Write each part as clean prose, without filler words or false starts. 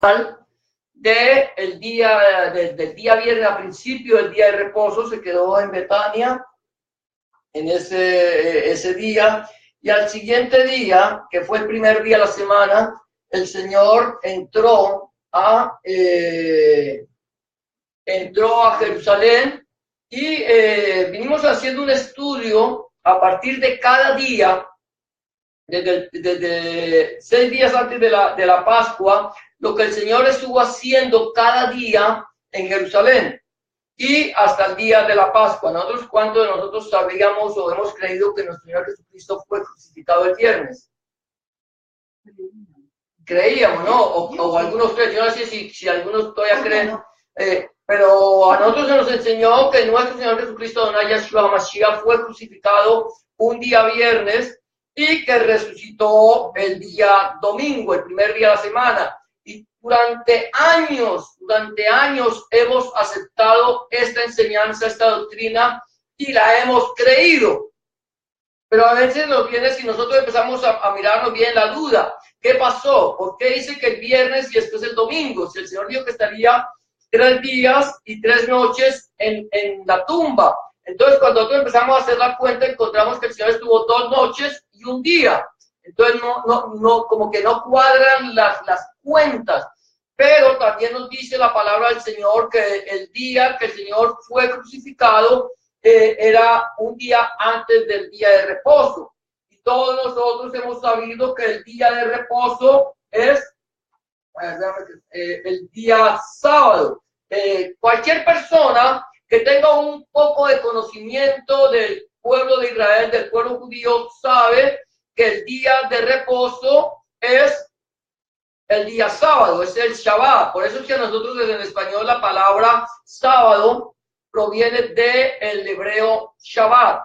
del día viernes a principio del día de reposo, se quedó en Betania en ese día, y al siguiente día, que fue el primer día de la semana, el Señor entró a Jerusalén y vinimos haciendo un estudio a partir de cada día, desde 6 días antes de la Pascua, lo que el Señor estuvo haciendo cada día en Jerusalén y hasta el día de la Pascua. Nosotros, ¿cuántos de nosotros sabíamos o hemos creído que nuestro Señor Jesucristo fue crucificado el viernes? Creíamos, ¿no? O algunos creen, yo no sé si algunos todavía creen, pero a nosotros se nos enseñó que nuestro Señor Jesucristo, Adonai Yahshua HaMashiach, fue crucificado un día viernes y que resucitó el día domingo, el primer día de la semana. Y durante años hemos aceptado esta enseñanza, esta doctrina, y la hemos creído. Pero a veces nos viene, si nosotros empezamos a mirarnos bien, la duda. ¿Qué pasó? ¿Por qué dice que el viernes y después el domingo? Si el Señor dijo que estaría 3 días y 3 noches en la tumba. Entonces, cuando nosotros empezamos a hacer la cuenta, encontramos que el Señor estuvo 2 noches y 1 día. Entonces, no, como que no cuadran las cuentas. Pero también nos dice la palabra del Señor que el día que el Señor fue crucificado era un día antes del día de reposo. Y todos nosotros hemos sabido que el día de reposo es el día sábado. Cualquier persona que tenga un poco de conocimiento del pueblo de Israel, del pueblo judío, sabe que el día de reposo es el día sábado, es el Shabbat. Por eso es que a nosotros desde el español la palabra sábado proviene del hebreo Shabbat.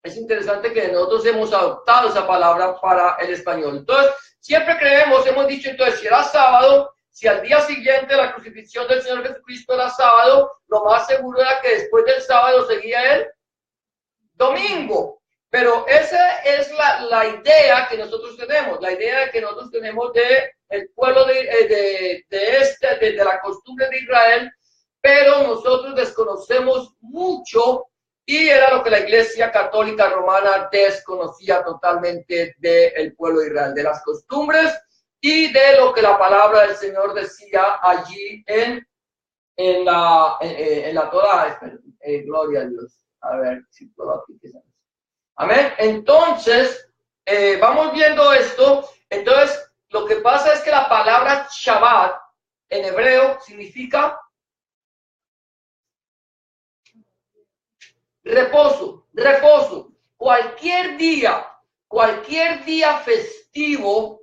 Es interesante que nosotros hemos adoptado esa palabra para el español. Entonces, siempre creemos, hemos dicho, entonces, si era sábado, si al día siguiente la crucifixión del Señor Jesucristo era sábado, lo más seguro era que después del sábado seguía el domingo. Pero esa es la idea que nosotros tenemos, la idea que nosotros tenemos del pueblo de la costumbre de Israel, pero nosotros desconocemos mucho y era lo que la Iglesia Católica Romana desconocía totalmente del pueblo de Israel, de las costumbres y de lo que la palabra del Señor decía allí en la Torá. Gloria a Dios. A ver si puedo aquí. Amén. Entonces, vamos viendo esto. Entonces, lo que pasa es que la palabra Shabbat en hebreo significa reposo, reposo. Cualquier día festivo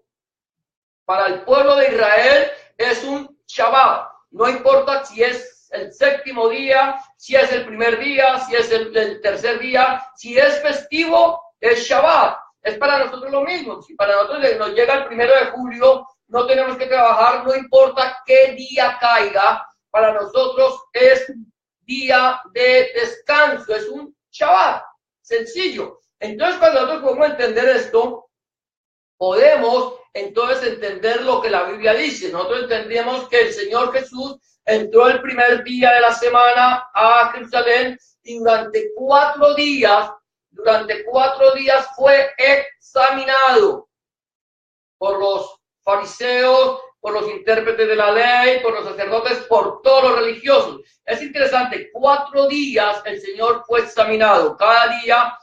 para el pueblo de Israel es un Shabbat. No importa si es el 7º día, si es el primer día, si es el tercer día, si es festivo, es Shabbat. Es para nosotros lo mismo. Si para nosotros nos llega el 1 de julio, no tenemos que trabajar, no importa qué día caiga, para nosotros es día de descanso, es un Shabbat, sencillo. Entonces, cuando nosotros podemos entender esto, podemos entonces entender lo que la Biblia dice. Nosotros entendemos que el Señor Jesús entró el primer día de la semana a Jerusalén y durante 4 días fue examinado por los fariseos, por los intérpretes de la ley, por los sacerdotes, por todos los religiosos. Es interesante, 4 días el Señor fue examinado. Cada día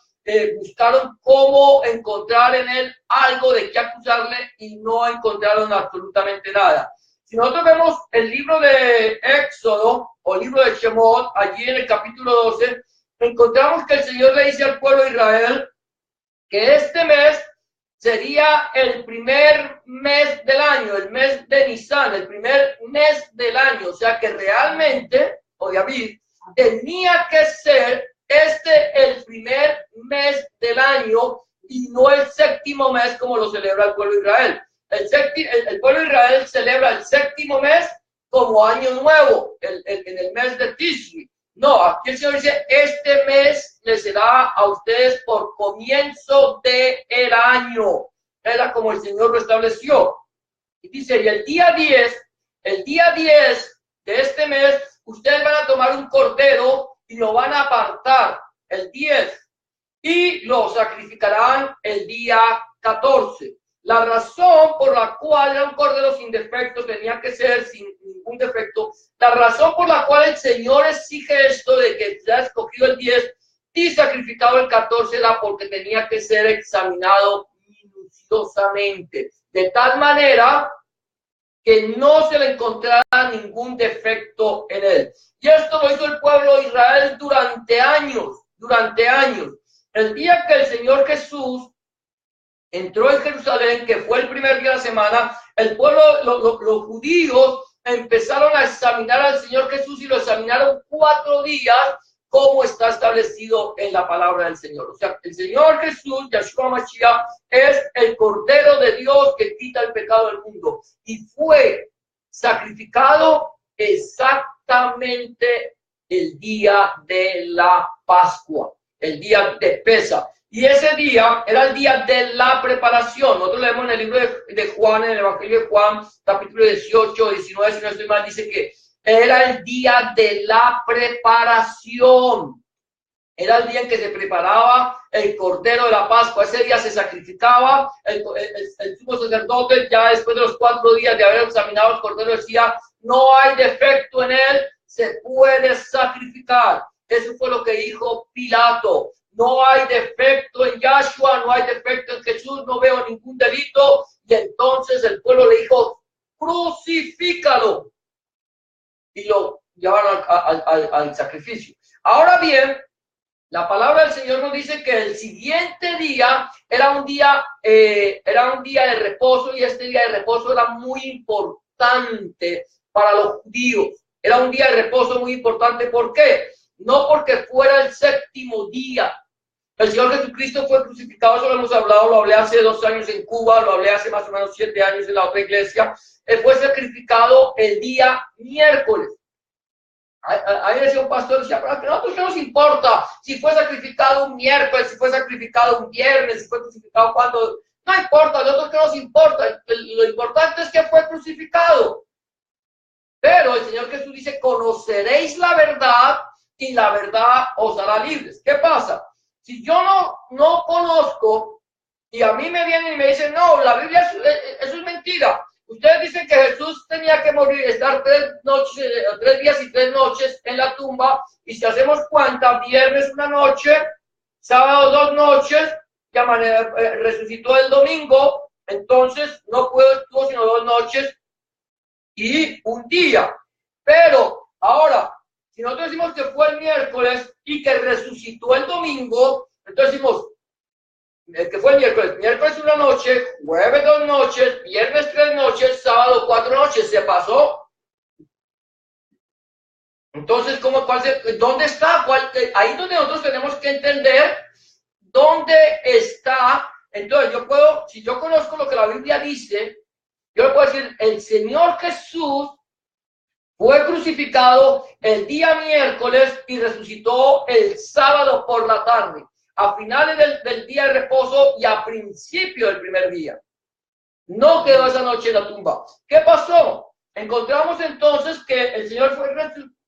buscaron cómo encontrar en él algo de qué acusarle y no encontraron absolutamente nada. Si nosotros vemos el libro de Éxodo o el libro de Shemot, allí en el capítulo 12, encontramos que el Señor le dice al pueblo de Israel que este mes sería el primer mes del año, el mes de Nisan, el primer mes del año. O sea que realmente, o David, tenía que ser el primer mes del año y no el 7º mes como lo celebra el pueblo de Israel. El pueblo de Israel celebra el 7º mes como año nuevo, en el mes de Tishri. No, aquí el Señor dice, este mes les será a ustedes por comienzo del año. Era como el Señor lo estableció. Y dice, y el día 10 de este mes, ustedes van a tomar un cordero y lo van a apartar el 10 y lo sacrificarán el día 14. La razón por la cual era un cordero sin defecto, tenía que ser sin ningún defecto. La razón por la cual el Señor exige esto de que se ha escogido el 10 y sacrificado el 14 era porque tenía que ser examinado minuciosamente, de tal manera que no se le encontrara ningún defecto en él. Y esto lo hizo el pueblo de Israel durante años. El día que el Señor Jesús entró en Jerusalén, que fue el primer día de la semana, el pueblo, los judíos empezaron a examinar al Señor Jesús y lo examinaron 4 días, como está establecido en la palabra del Señor. O sea, el Señor Jesús, Yahshua Mashiach, es el Cordero de Dios que quita el pecado del mundo. Y fue sacrificado exactamente el día de la Pascua, el día de Pesa. Y ese día era el día de la preparación. Nosotros leemos en el libro de Juan, en el Evangelio de Juan, capítulo 18, 19, si no estoy mal, dice que era el día de la preparación. Era el día en que se preparaba el Cordero de la Pascua. Ese día se sacrificaba. El sumo sacerdote, ya después de los 4 días de haber examinado el Cordero, decía, no hay defecto en él, se puede sacrificar. Eso fue lo que dijo Pilato. No hay defecto en Yahshua, no hay defecto en Jesús, no veo ningún delito. Y entonces el pueblo le dijo, crucifícalo. Y lo llevaron al sacrificio. Ahora bien, la palabra del Señor nos dice que el siguiente día era un día de reposo, y este día de reposo era muy importante para los judíos. Era un día de reposo muy importante. ¿Por qué? No porque fuera el 7º día. El Señor Jesucristo fue crucificado, eso lo hemos hablado, lo hablé hace 2 años en Cuba, lo hablé hace más o menos 7 años en la otra iglesia. Él fue sacrificado el día miércoles. Ahí decía un pastor, decía, pero a nosotros qué nos importa si fue sacrificado un miércoles, si fue sacrificado un viernes, si fue crucificado cuando. No importa, a nosotros qué nos importa. Lo importante es que fue crucificado. Pero el Señor Jesús dice, conoceréis la verdad y la verdad os hará libres. ¿Qué pasa? Si yo no conozco y a mí me vienen y me dicen, no, la Biblia eso es mentira. Ustedes dicen que Jesús tenía que morir, estar 3 días y 3 noches en la tumba, y si hacemos cuenta, viernes 1 noche, sábado 2 noches, resucitó el domingo, entonces no estuvo sino 2 noches y 1 día. Pero ahora, si nosotros decimos que fue el miércoles y que resucitó el domingo, entonces decimos que fue el miércoles 1 noche, jueves 2 noches, viernes 3 noches, sábado 4 noches, se pasó. Entonces, ¿dónde está? Ahí donde nosotros tenemos que entender dónde está. Entonces, si yo conozco lo que la Biblia dice, yo le puedo decir, el Señor Jesús fue crucificado el día miércoles y resucitó el sábado por la tarde, a finales del día de reposo y a principio del primer día. No quedó esa noche en la tumba. ¿Qué pasó? Encontramos entonces que el Señor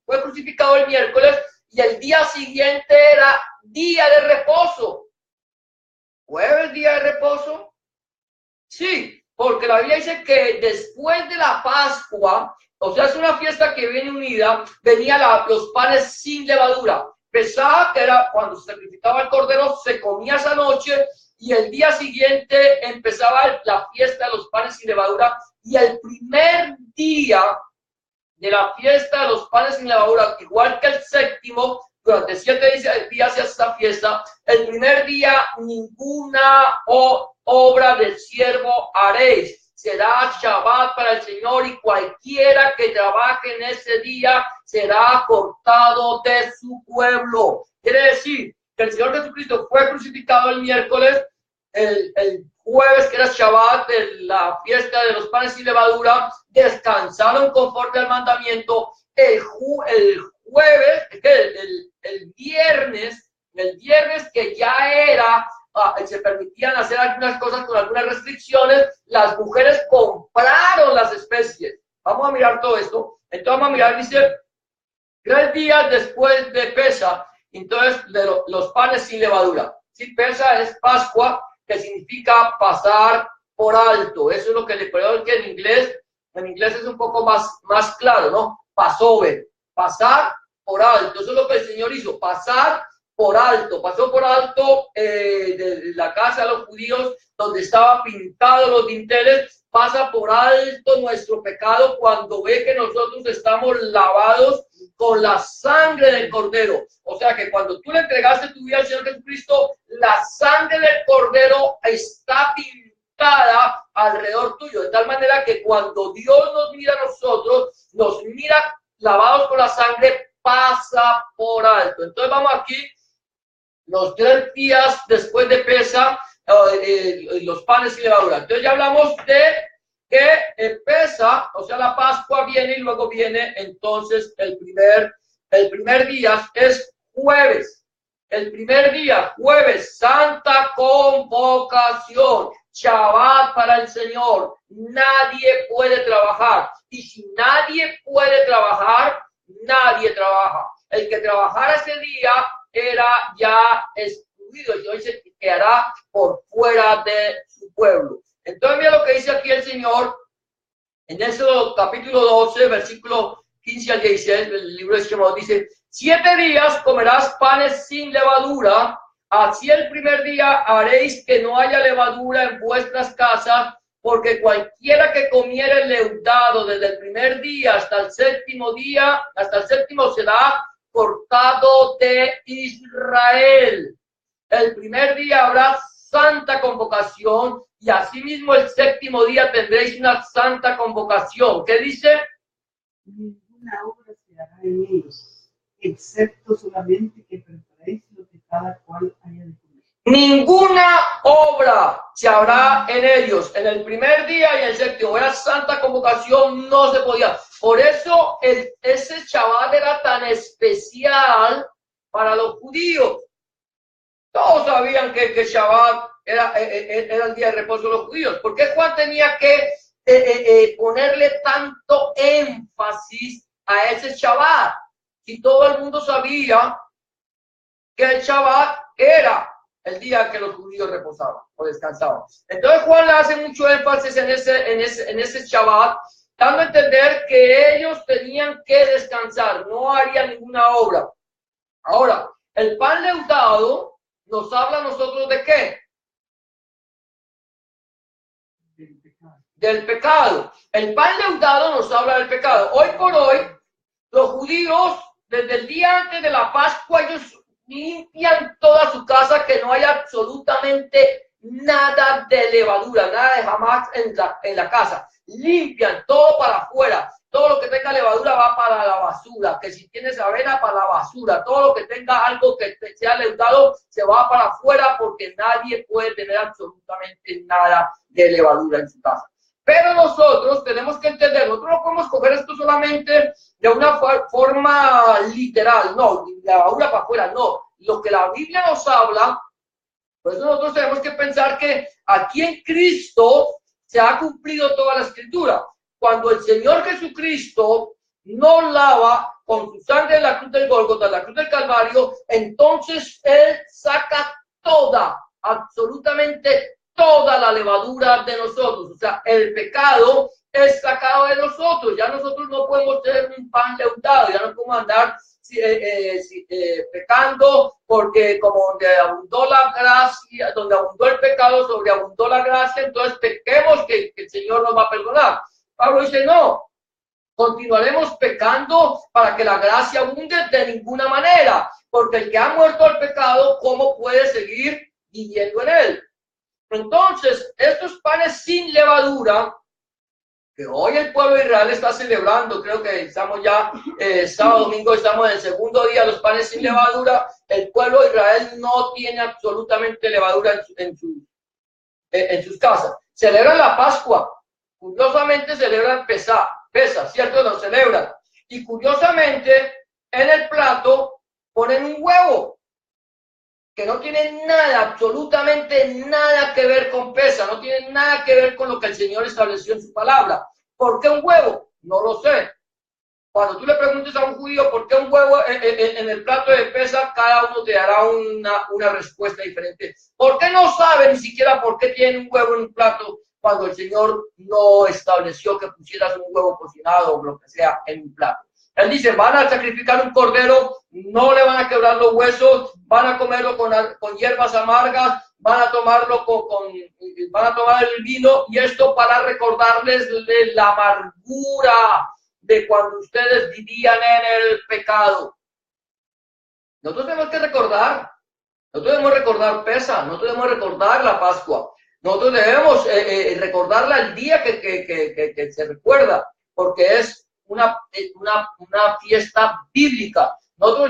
fue crucificado el miércoles y el día siguiente era día de reposo. ¿Fue el día de reposo? Sí, porque la Biblia dice que después de la Pascua, o sea, es una fiesta que viene unida, venían los panes sin levadura. Pesaba que era cuando se sacrificaba el cordero, se comía esa noche y el día siguiente empezaba la fiesta de los panes sin levadura. Y el primer día de la fiesta de los panes sin levadura, igual que el 7º, durante 7 días se hace esta fiesta. El primer día ninguna obra del siervo haréis. Será Shabbat para el Señor, y cualquiera que trabaje en ese día será cortado de su pueblo. Quiere decir que el Señor Jesucristo fue crucificado el miércoles, el jueves, que era Shabbat, de la fiesta de los panes sin levadura, descansaron conforme al mandamiento. El jueves, el viernes que ya era se permitían hacer algunas cosas con algunas restricciones, las mujeres compraron las especies. Vamos a mirar todo esto. Entonces vamos a mirar, dice, 3 días después de Pesa, entonces los panes sin levadura. Si Pesa es Pascua, que significa pasar por alto. Eso es lo que le creo que en inglés es un poco más claro, ¿no? Passover, pasar por alto. Eso es lo que el Señor hizo, pasar por alto. Pasó por alto de la casa de los judíos, donde estaban pintados los dinteles. Pasa por alto nuestro pecado cuando ve que nosotros estamos lavados con la sangre del Cordero. O sea que cuando tú le entregaste tu vida al Señor Jesucristo, la sangre del Cordero está pintada alrededor tuyo. De tal manera que cuando Dios nos mira a nosotros, nos mira lavados con la sangre, pasa por alto. Entonces vamos aquí, los 3 días después de Pesa, los panes sin levadura. Entonces ya hablamos de que Pesa, o sea, la Pascua viene y luego viene entonces el primer día es jueves. El primer día, jueves, Santa Convocación, Shabbat para el Señor. Nadie puede trabajar. Y si nadie puede trabajar, nadie trabaja. El que trabajara ese día era ya excluido y hoy se quedará por fuera de su pueblo. Entonces mira lo que dice aquí el Señor en Éxodo capítulo 12, versículo 15 al 16, el libro de Shemot dice: 7 días comerás panes sin levadura, así el primer día haréis que no haya levadura en vuestras casas, porque cualquiera que comiere leudado desde el primer día, hasta el séptimo será cortado de Israel. El primer día habrá santa convocación y asimismo el séptimo día tendréis una santa convocación. ¿Qué dice? Ninguna obra se hará en ellos, excepto solamente que preparéis lo que cada cual haya de comer. Ninguna obra se hará en ellos. En el primer día y el séptimo era santa convocación, no se podía. Por eso ese Shabbat era tan especial para los judíos. Todos sabían que Shabbat era el día de reposo de los judíos. ¿Por qué Juan tenía que ponerle tanto énfasis a ese Shabbat? Si todo el mundo sabía que el Shabbat era el día que los judíos reposaban o descansaban. Entonces Juan le hace mucho énfasis en ese Shabbat, dando a entender que ellos tenían que descansar, no harían ninguna obra. Ahora, el pan leudado nos habla a nosotros ¿de qué? Del pecado. El pan leudado nos habla del pecado. Hoy por hoy, los judíos, desde el día antes de la Pascua, ellos limpian toda su casa, que no haya absolutamente nada de levadura, nada de jamás en la casa. Limpian todo para afuera. Todo lo que tenga levadura va para la basura, que si tienes avena, para la basura. Todo lo que tenga algo que sea leudado se va para afuera, porque nadie puede tener absolutamente nada de levadura en su casa. Pero nosotros tenemos que entender, nosotros no podemos coger esto solamente de una forma literal, no, de levadura para afuera, no. Lo que la Biblia nos habla, pues nosotros tenemos que pensar que aquí en Cristo se ha cumplido toda la Escritura. Cuando el Señor Jesucristo nos lava con su sangre en la cruz del Gólgota, en la cruz del Calvario, entonces Él saca absolutamente toda la levadura de nosotros. O sea, el pecado es sacado de nosotros. Ya nosotros no podemos tener un pan leudado, ya no podemos andar pecando, porque como donde abundó la gracia, donde abundó el pecado, sobreabundó la gracia, entonces pequemos que el Señor nos va a perdonar. Pablo dice, no, continuaremos pecando para que la gracia abunde de ninguna manera, porque el que ha muerto al pecado, ¿cómo puede seguir viviendo en él? Entonces, estos panes sin levadura, que hoy el pueblo de Israel está celebrando, creo que estamos ya, sábado, domingo, estamos en el segundo día, los panes sin levadura, el pueblo de Israel no tiene absolutamente levadura en sus casas. Celebran la Pascua. Curiosamente celebran Pesa, ¿cierto? Lo celebran. Y curiosamente, en el plato ponen un huevo. que no tiene nada, absolutamente nada que ver con Pesaj, no tiene nada que ver con lo que el Señor estableció en su palabra. ¿Por qué un huevo? No lo sé. Cuando tú le preguntes a un judío por qué un huevo en el plato de Pesaj, cada uno te dará una respuesta diferente. ¿Por qué no sabe ni siquiera por qué tiene un huevo en un plato cuando el Señor no estableció que pusieras un huevo cocinado o lo que sea en un plato? Él dice, van a sacrificar un cordero, no le van a quebrar los huesos, van a comerlo con hierbas amargas, van a tomarlo van a tomar el vino, y esto para recordarles de la amargura de cuando ustedes vivían en el pecado. Nosotros tenemos que recordar, nosotros debemos recordar Pesaj, nosotros debemos recordar la Pascua, nosotros debemos recordarla el día que se recuerda, porque es una fiesta bíblica.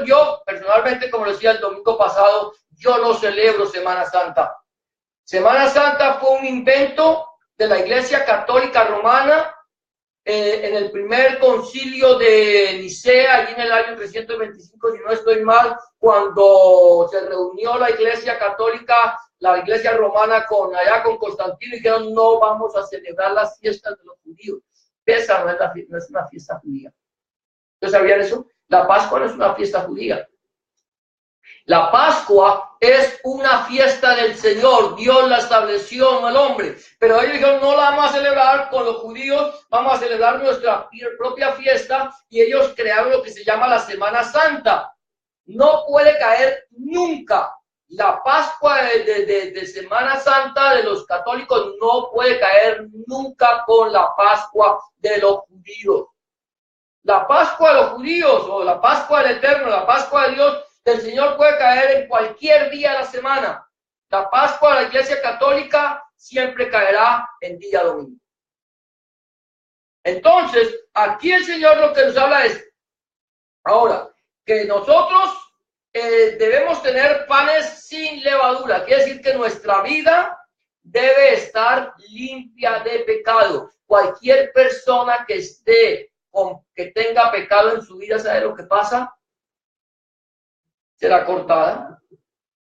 Yo personalmente, como decía el domingo pasado, yo no celebro Semana Santa. Semana Santa fue un invento de la Iglesia Católica Romana en el primer concilio de Nicea, allí en el año 325, si no estoy mal, cuando se reunió la Iglesia Católica, la Iglesia Romana allá con Constantino, y dijeron, no vamos a celebrar las fiestas de los judíos. Pesaj no es una fiesta judía. ¿Ustedes sabían eso? La Pascua no es una fiesta judía. La Pascua es una fiesta del Señor. Dios la estableció en el hombre. Pero ellos dijeron, no la vamos a celebrar con los judíos, vamos a celebrar nuestra propia fiesta, y ellos crearon lo que se llama la Semana Santa. No puede caer nunca. La Pascua de Semana Santa de los católicos no puede caer nunca con la Pascua de los judíos. La Pascua de los judíos, o la Pascua del Eterno, la Pascua de Dios, del Señor, puede caer en cualquier día de la semana. La Pascua de la Iglesia Católica siempre caerá en día domingo. Entonces, aquí el Señor lo que nos habla es, ahora, que nosotros debemos tener panes sin levadura. Quiere decir que nuestra vida debe estar limpia de pecado. Cualquier persona que tenga pecado en su vida, ¿sabe lo que pasa? Será cortada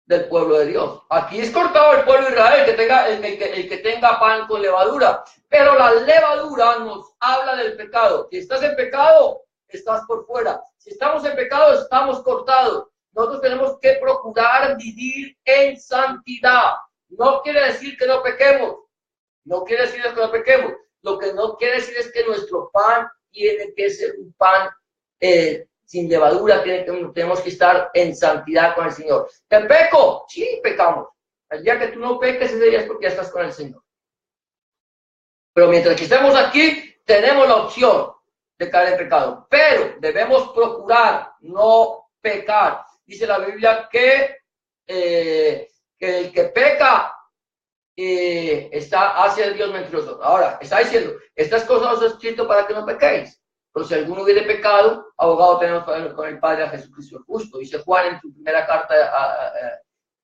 del pueblo de Dios. Aquí es cortado el pueblo de Israel, el que tenga pan con levadura. Pero la levadura nos habla del pecado. Si estás en pecado, estás por fuera. Si estamos en pecado, estamos cortados. Nosotros tenemos que procurar vivir en santidad. No quiere decir que no pequemos. No quiere decir que no pequemos. Lo que no quiere decir es que nuestro pan tiene que ser un pan sin levadura. Tenemos que estar en santidad con el Señor. ¿Te peco? Sí, pecamos. El día que tú no peques, ese día es porque ya estás con el Señor. Pero mientras que estemos aquí, tenemos la opción de caer en pecado. Pero debemos procurar no pecar. Dice la Biblia que el que peca hacia el Dios mentiroso. Ahora, está diciendo, estas cosas os he escrito para que no pequéis. Pero si alguno hubiere pecado, abogado tenemos con el Padre, a Jesucristo el justo. Dice Juan en su primera carta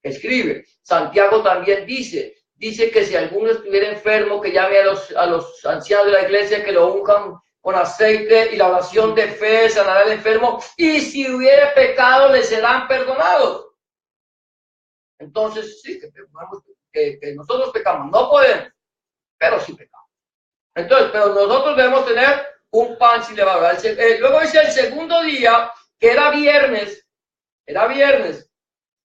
que escribe. Santiago también dice que si alguno estuviera enfermo, que llame a los ancianos de la iglesia, que lo unjan con aceite, y la oración de fe sanará al enfermo, y si hubiere pecado, le serán perdonados. Entonces, sí, que nosotros pecamos, no podemos, pero sí pecamos. Entonces, pero nosotros debemos tener un pan sin levadura. Luego dice el segundo día, que era viernes.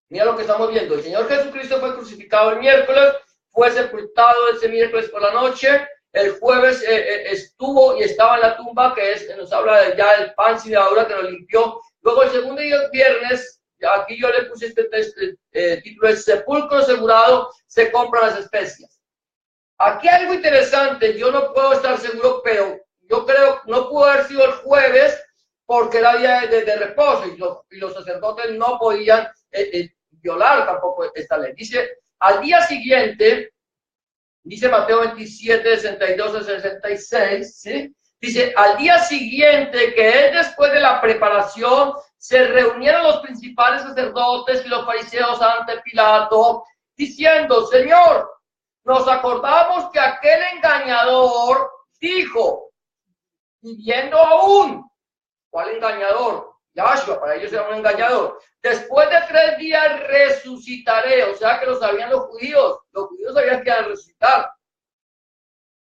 Mira lo que estamos viendo. El Señor Jesucristo fue crucificado el miércoles, fue sepultado ese miércoles por la noche. El jueves estuvo y estaba en la tumba, nos habla ya del pan sin levadura que nos limpió. Luego el segundo día, viernes, aquí yo le puse este título, es sepulcro asegurado, se compran las especias. Aquí hay algo interesante, yo no puedo estar seguro, pero yo creo no pudo haber sido el jueves porque era día de reposo y los sacerdotes no podían violar tampoco esta ley. Dice, al día siguiente, dice Mateo 27, 62 a 66, ¿sí? Dice, al día siguiente, que es después de la preparación, se reunieron los principales sacerdotes y los fariseos ante Pilato, diciendo, Señor, nos acordamos que aquel engañador dijo, viviendo aún. ¿Cuál engañador? Yahshua, para ellos era un engañador. Después de 3 días resucitaré, o sea que lo sabían los judíos sabían que iban a resucitar.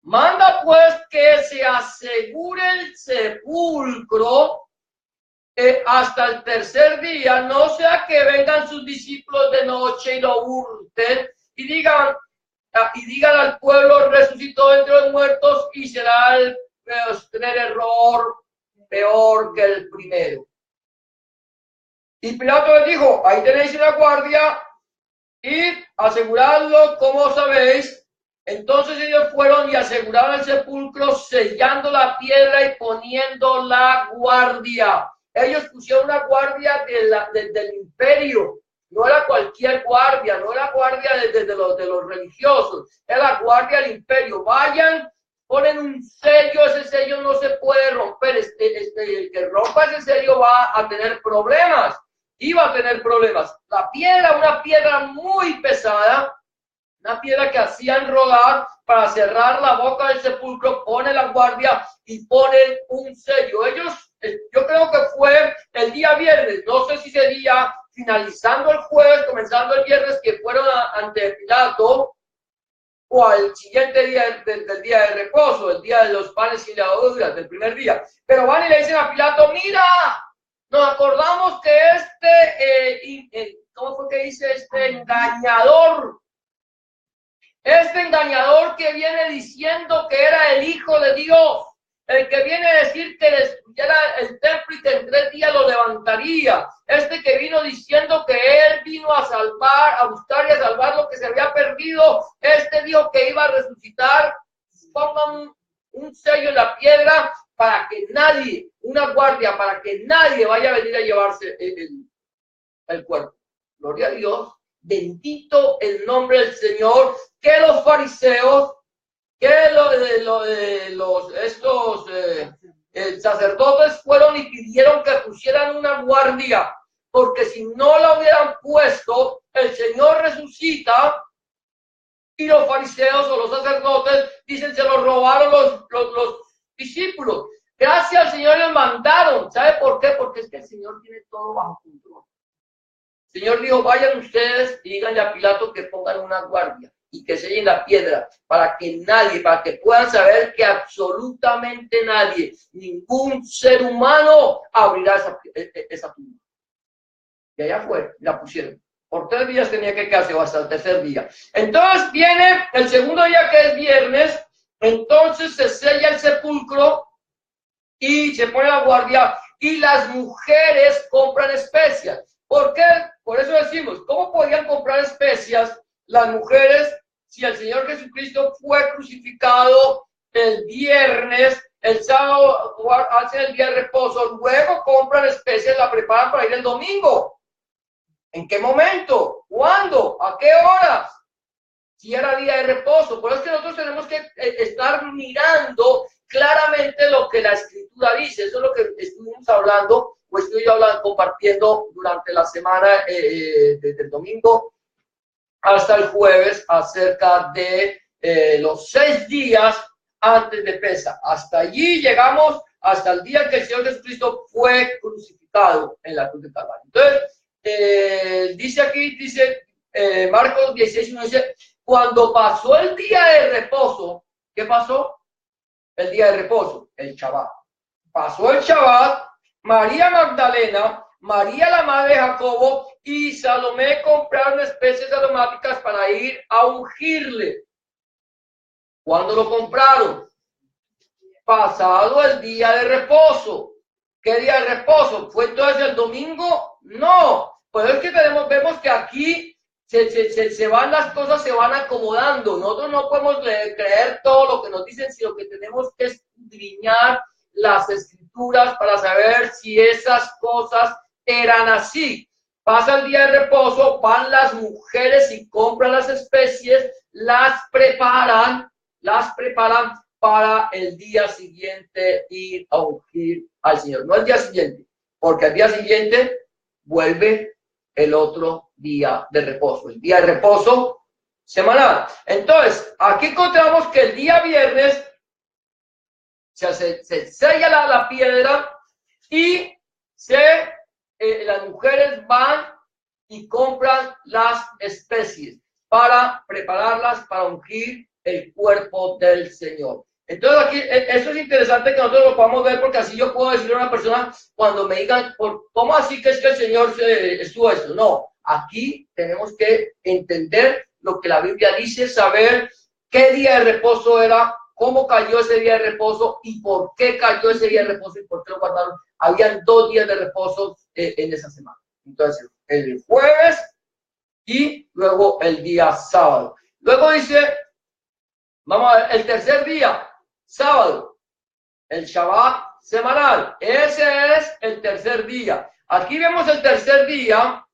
Manda pues que se asegure el sepulcro hasta el tercer día, no sea que vengan sus discípulos de noche y lo hurten y digan al pueblo, resucitó entre los muertos, y será el error peor que el primero. Y Pilato les dijo, ahí tenéis una guardia y aseguradlo como sabéis. Entonces ellos fueron y aseguraron el sepulcro, sellando la piedra y poniendo la guardia. Ellos pusieron una guardia del imperio. No era cualquier guardia, no era guardia de los religiosos, era la guardia del imperio. Vayan, ponen un sello, ese sello no se puede romper. El que rompa ese sello va a tener problemas. Iba a tener problemas. La piedra, una piedra muy pesada, una piedra que hacían rodar para cerrar la boca del sepulcro, pone la guardia y ponen un sello. Ellos, yo creo que fue el día viernes, no sé si sería finalizando el jueves, comenzando el viernes, que fueron ante Pilato, o al siguiente día del día de reposo, el día de los panes sin levaduras, del primer día. Pero van y le dicen a Pilato, mira, nos acordamos que ¿cómo fue que dice? Este engañador que viene diciendo que era el Hijo de Dios, el que viene a decir que destruyera el templo y que en 3 días lo levantaría, que vino diciendo que él vino a salvar, a buscar y a salvar lo que se había perdido, dijo que iba a resucitar. Pongan un sello en la piedra para que nadie, una guardia, para que nadie vaya a venir a llevarse el cuerpo. Gloria a Dios, bendito el nombre del Señor, que los fariseos, que estos sacerdotes fueron y pidieron que pusieran una guardia, porque si no la hubieran puesto, el Señor resucita y los fariseos o los sacerdotes dicen se los robaron los discípulos. Gracias al Señor les mandaron. ¿Sabe por qué? Porque es que el Señor tiene todo bajo control. El Señor dijo, vayan ustedes y díganle a Pilato que pongan una guardia y que sellen la piedra para que nadie, para que puedan saber que absolutamente nadie, ningún ser humano abrirá esa tumba. Y allá fue, la pusieron. Por 3 días tenía que quedarse, o hasta el tercer día. Entonces viene el segundo día, que es viernes. Entonces se sella el sepulcro y se pone la guardia, y las mujeres compran especias. ¿Por qué? Por eso decimos, ¿cómo podían comprar especias las mujeres si el Señor Jesucristo fue crucificado el viernes, el sábado hacen el día de reposo, luego compran especias, la preparan para ir el domingo? ¿En qué momento? ¿Cuándo? ¿A qué horas? Si era día de reposo. Por eso es que nosotros tenemos que estar mirando claramente lo que la Escritura dice. Eso es lo que estuvimos hablando, o estoy compartiendo durante la semana, desde el domingo hasta el jueves, acerca de los 6 días antes de Pesaj. Hasta allí llegamos, hasta el día que el Señor Jesucristo fue crucificado en la cruz de Calvario. Entonces, dice Marcos 16:1, dice, cuando pasó el día de reposo, ¿qué pasó? El día de reposo, el Shabbat. Pasó el Shabbat, María Magdalena, María la madre de Jacobo y Salomé compraron especies aromáticas para ir a ungirle. ¿Cuándo lo compraron? Pasado el día de reposo. ¿Qué día de reposo? ¿Fue entonces el domingo? No. Pues es que vemos que aquí se van las cosas, se van acomodando. Nosotros no podemos creer todo lo que nos dicen, sino que tenemos que escudriñar las Escrituras para saber si esas cosas eran así. Pasa el día de reposo, van las mujeres y compran las especies, las preparan para el día siguiente ir a ungir al Señor. No el día siguiente, porque al día siguiente vuelve el otro día de reposo, el día de reposo semanal. Entonces, aquí encontramos que el día viernes se sella la piedra y se y compran las especies para prepararlas para ungir el cuerpo del Señor. Entonces aquí, eso es interesante que nosotros lo podamos ver, porque así yo puedo decirle a una persona cuando me digan, ¿cómo así que es que el Señor estuvo esto? No, aquí tenemos que entender lo que la Biblia dice, saber qué día de reposo era, cómo cayó ese día de reposo y por qué cayó ese día de reposo y por qué lo guardaron. Habían 2 días de reposo en esa semana. Entonces, el jueves y luego el día sábado. Luego dice, vamos a ver, el tercer día, sábado, el Shabbat semanal. Ese es el tercer día. Aquí vemos el tercer día.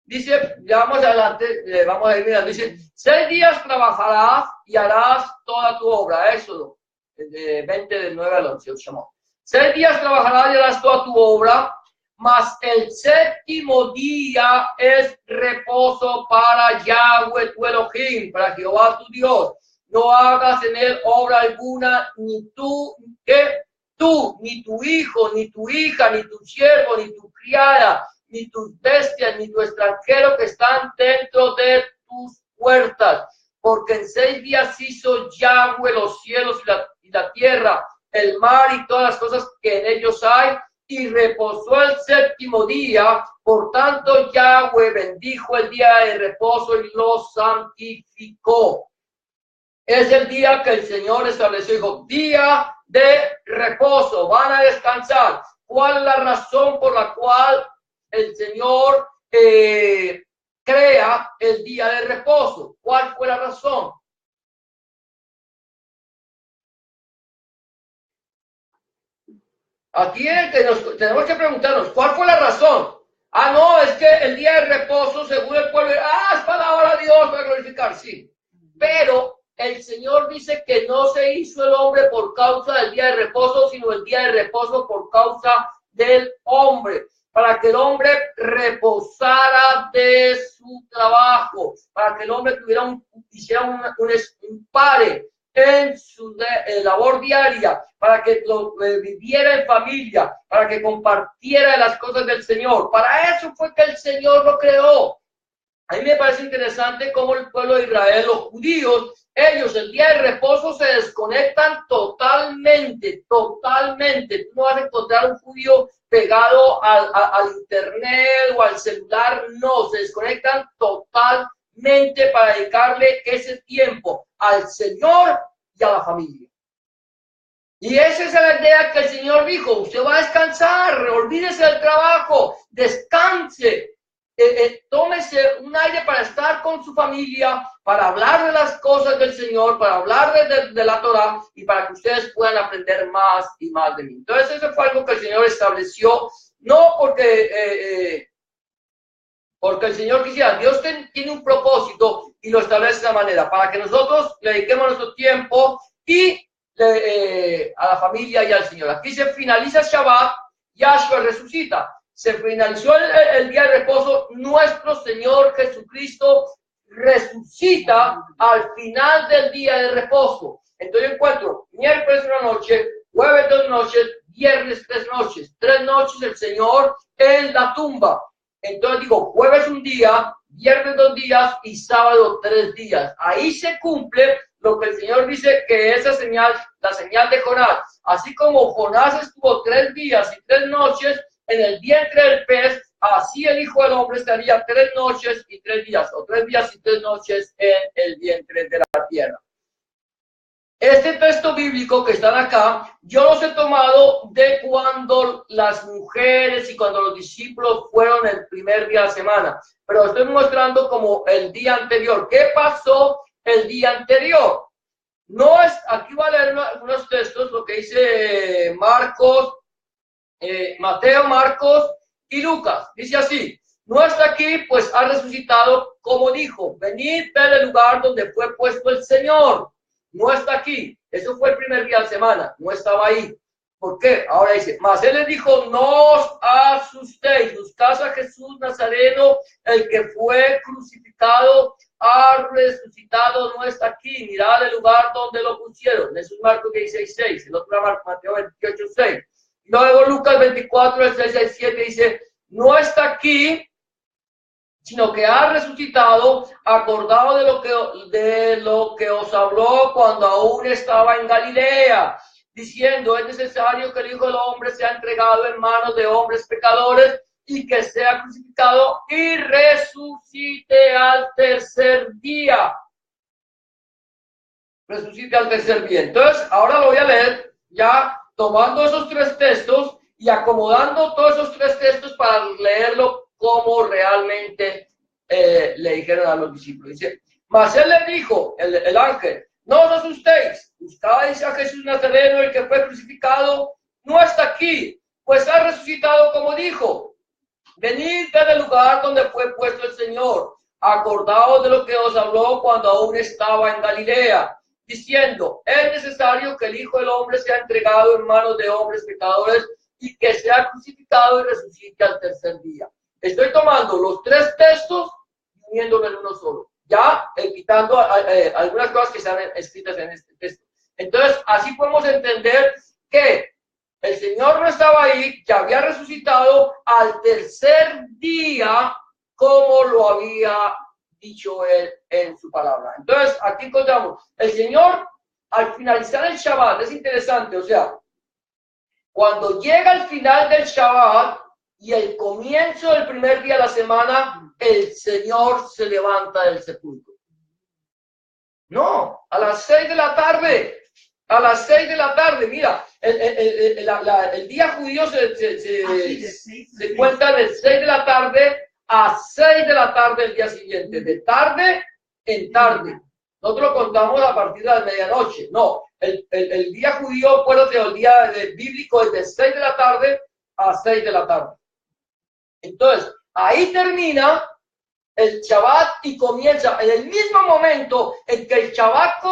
Dice, ya vamos adelante, vamos a ir mirando. Dice, 6 días trabajarás y harás toda tu obra. Éxodo 20 del 9 al 11. 6 días trabajarás y harás toda tu obra, mas el séptimo día es reposo para Yahweh tu Elohim, para Jehová tu Dios. No hagas en él obra alguna, ni tú, ni tu hijo, ni tu hija, ni tu siervo, ni tu criada, ni tus bestias, ni tu extranjero que están dentro de tus puertas. Porque en 6 días hizo Yahweh los cielos y la tierra, el mar y todas las cosas que en ellos hay, y reposó el séptimo día. Por tanto, Yahweh bendijo el día de reposo y lo santificó. Es el día que el Señor estableció, dijo, día de reposo, van a descansar. ¿Cuál es la razón por la cual el Señor crea el día de reposo? ¿Cuál fue la razón? Aquí tenemos que preguntarnos, ¿cuál fue la razón? Ah, no, es que el día de reposo, según el pueblo, es palabra de Dios para glorificar, sí. Pero el Señor dice que no se hizo el hombre por causa del día de reposo, sino el día de reposo por causa del hombre, para que el hombre reposara de su trabajo, para que el hombre hiciera un pare en su labor diaria, para que viviera en familia, para que compartiera las cosas del Señor. Para eso fue que el Señor lo creó. A mí me parece interesante cómo el pueblo de Israel, los judíos, ellos el día de reposo se desconectan totalmente. Tú no vas a encontrar un judío pegado al internet o al celular. No, se desconectan totalmente para dedicarle ese tiempo al Señor y a la familia. Y esa es la idea que el Señor dijo, usted va a descansar, olvídese del trabajo, descanse. Tómese un aire para estar con su familia, para hablar de las cosas del Señor, para hablar de la Torah y para que ustedes puedan aprender más y más de mí. Entonces eso fue algo que el Señor estableció, no porque el Señor quisiera. Dios tiene un propósito y lo establece de esa manera, para que nosotros le dediquemos nuestro tiempo y a la familia y al Señor. Aquí se finaliza Shabbat, Yahshua resucita. Se finalizó el día de reposo, nuestro Señor Jesucristo resucita al final del día de reposo. Entonces yo encuentro miércoles una noche, jueves 2 noches, viernes 3 noches, 3 noches el Señor en la tumba. Entonces digo, jueves un día, viernes 2 días y sábado 3 días. Ahí se cumple lo que el Señor dice que esa señal, la señal de Jonás. Así como Jonás estuvo 3 días y 3 noches en el vientre del pez, así el Hijo del Hombre estaría 3 noches y 3 días, o 3 días y 3 noches en el vientre de la tierra. Este texto bíblico que están acá, yo los he tomado de cuando las mujeres y cuando los discípulos fueron el primer día de la semana, pero estoy mostrando como el día anterior. ¿Qué pasó el día anterior? No es, aquí voy a leer unos textos, lo que dice Marcos, Mateo, Marcos y Lucas. Dice así: no está aquí, pues ha resucitado, como dijo, venid, ved el lugar donde fue puesto el Señor. No está aquí. Eso fue el primer día de la semana. No estaba ahí. ¿Por qué? Ahora dice, mas él les dijo, no os asustéis, buscad a Jesús Nazareno, el que fue crucificado, ha resucitado, no está aquí. Mirad el lugar donde lo pusieron. Eso es Marcos 16:6. El otro es Mateo 28:6. Luego Lucas 24, el 6 al 7 dice, no está aquí, sino que ha resucitado, acordado de lo que os habló cuando aún estaba en Galilea, diciendo: es necesario que el Hijo del Hombre sea entregado en manos de hombres pecadores y que sea crucificado y resucite al tercer día. Resucite al tercer día. Entonces, ahora lo voy a leer ya tomando esos tres textos y acomodando todos esos tres textos para leerlo como realmente le dijeron a los discípulos. Dice: mas él le dijo, el ángel: no os asustéis, buscáis a Jesús Nazareno, el que fue crucificado, no está aquí, pues ha resucitado como dijo. Venid del lugar donde fue puesto el Señor, acordaos de lo que os habló cuando aún estaba en Galilea, diciendo: es necesario que el Hijo del Hombre sea entregado en manos de hombres pecadores y que sea crucificado y resucite al tercer día. Estoy tomando los tres textos y uniéndolo en uno solo, ya quitando algunas cosas que están escritas en este texto. Entonces, así podemos entender que el Señor no estaba ahí, que había resucitado al tercer día, como lo había dicho él en su palabra. Entonces, aquí encontramos, el Señor, al finalizar el Shabbat, es interesante, o sea, cuando llega el final del Shabbat y el comienzo del primer día de la semana, el Señor se levanta del sepulcro. No, a las 6 de la tarde. A las 6 de la tarde, mira, el día judío se cuenta de 6 de la tarde a 6 de la tarde el día siguiente, de tarde en tarde. Nosotros lo contamos a partir de la medianoche. No, el día judío, acuérdate, el día bíblico es de 6 de la tarde a 6 de la tarde. Entonces, ahí termina el Shabbat y comienza. En el mismo momento en que el Shabbat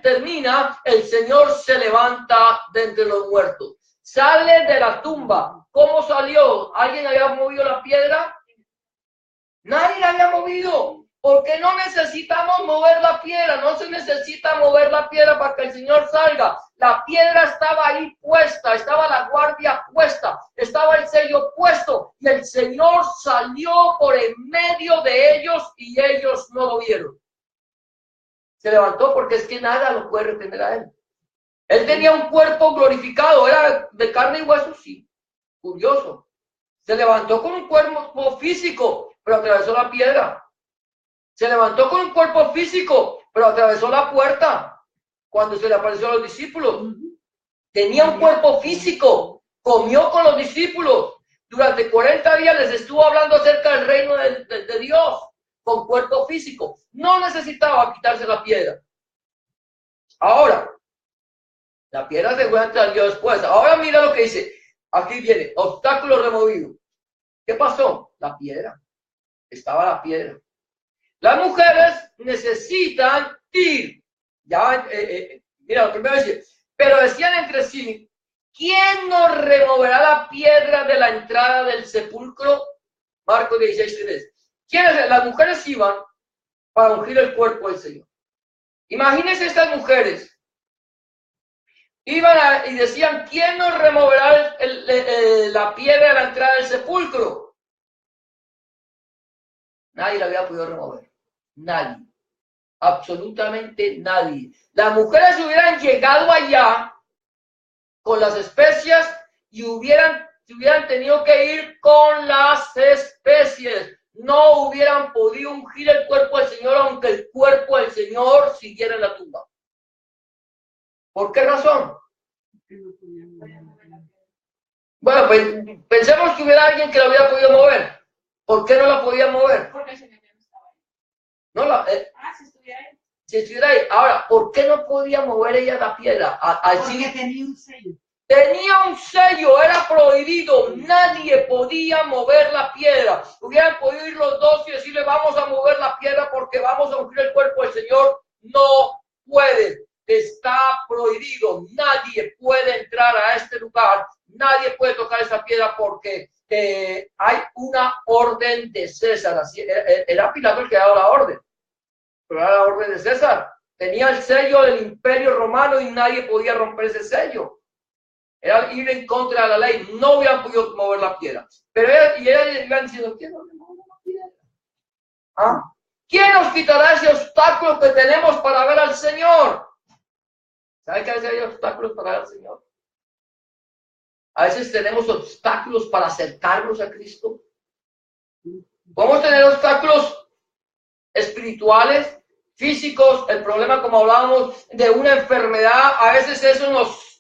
termina, el Señor se levanta de entre los muertos. Sale de la tumba. ¿Cómo salió? ¿Alguien había movido la piedra? Nadie la había movido. Porque no necesitamos mover la piedra. No se necesita mover la piedra para que el Señor salga. La piedra estaba ahí puesta, estaba la guardia puesta, estaba el sello puesto y el Señor salió por en medio de ellos y ellos no lo vieron. Se levantó porque es que nada lo puede retener a él. Él tenía un cuerpo glorificado, era de carne y hueso, sí. Curioso. Se levantó con un cuerpo físico, pero atravesó la piedra. Se levantó con un cuerpo físico, pero atravesó la puerta. Cuando se le apareció a los discípulos, tenía un cuerpo físico, comió con los discípulos, durante 40 días les estuvo hablando acerca del reino de Dios, con cuerpo físico, no necesitaba quitarse la piedra. Ahora, la piedra seguramente salió después. Ahora mira lo que dice, aquí viene, obstáculo removido. ¿Qué pasó? La piedra, estaba la piedra. Las mujeres necesitan ir. Ya, mira, lo primero dice, pero decían entre sí: ¿quién nos removerá la piedra de la entrada del sepulcro? Marcos 16:3. ¿Quiénes? Las mujeres iban para ungir el cuerpo del Señor. Imagínense estas mujeres. Iban y decían: ¿quién nos removerá la piedra de la entrada del sepulcro? Nadie la había podido remover. Nadie. Absolutamente nadie. Las mujeres hubieran llegado allá con las especias y hubieran tenido que ir con las especies. No hubieran podido ungir el cuerpo del Señor, aunque el cuerpo del Señor siguiera en la tumba. ¿Por qué razón? Bueno, pues pensemos que hubiera alguien que la hubiera podido mover. ¿Por qué no la podía mover? Porque el Señor no estaba ahí. No la, Si estuviera ahí. Si estuviera ahí. Ahora, ¿por qué no podía mover ella la piedra? Porque tenía un sello. Tenía un sello, era prohibido. Nadie podía mover la piedra. Hubieran podido ir los dos y decirle: vamos a mover la piedra porque vamos a ungir el cuerpo del Señor. No pueden. Está prohibido. Nadie puede entrar a este lugar. Nadie puede tocar esa piedra porque hay una orden de César. Así, era Pilato el que daba la orden. Pero era la orden de César. Tenía el sello del Imperio Romano y nadie podía romper ese sello. Era ir en contra de la ley. No hubieran podido mover la piedra. Pero ellos iban diciendo: ¿quién no remueve la piedra? ¿Ah? ¿Quién nos quitará ese obstáculo que tenemos para ver al Señor? ¿Sabe que a veces hay obstáculos para ver al Señor? A veces tenemos obstáculos para acercarnos a Cristo. Podemos tener obstáculos espirituales, físicos, el problema, como hablábamos, de una enfermedad. A veces eso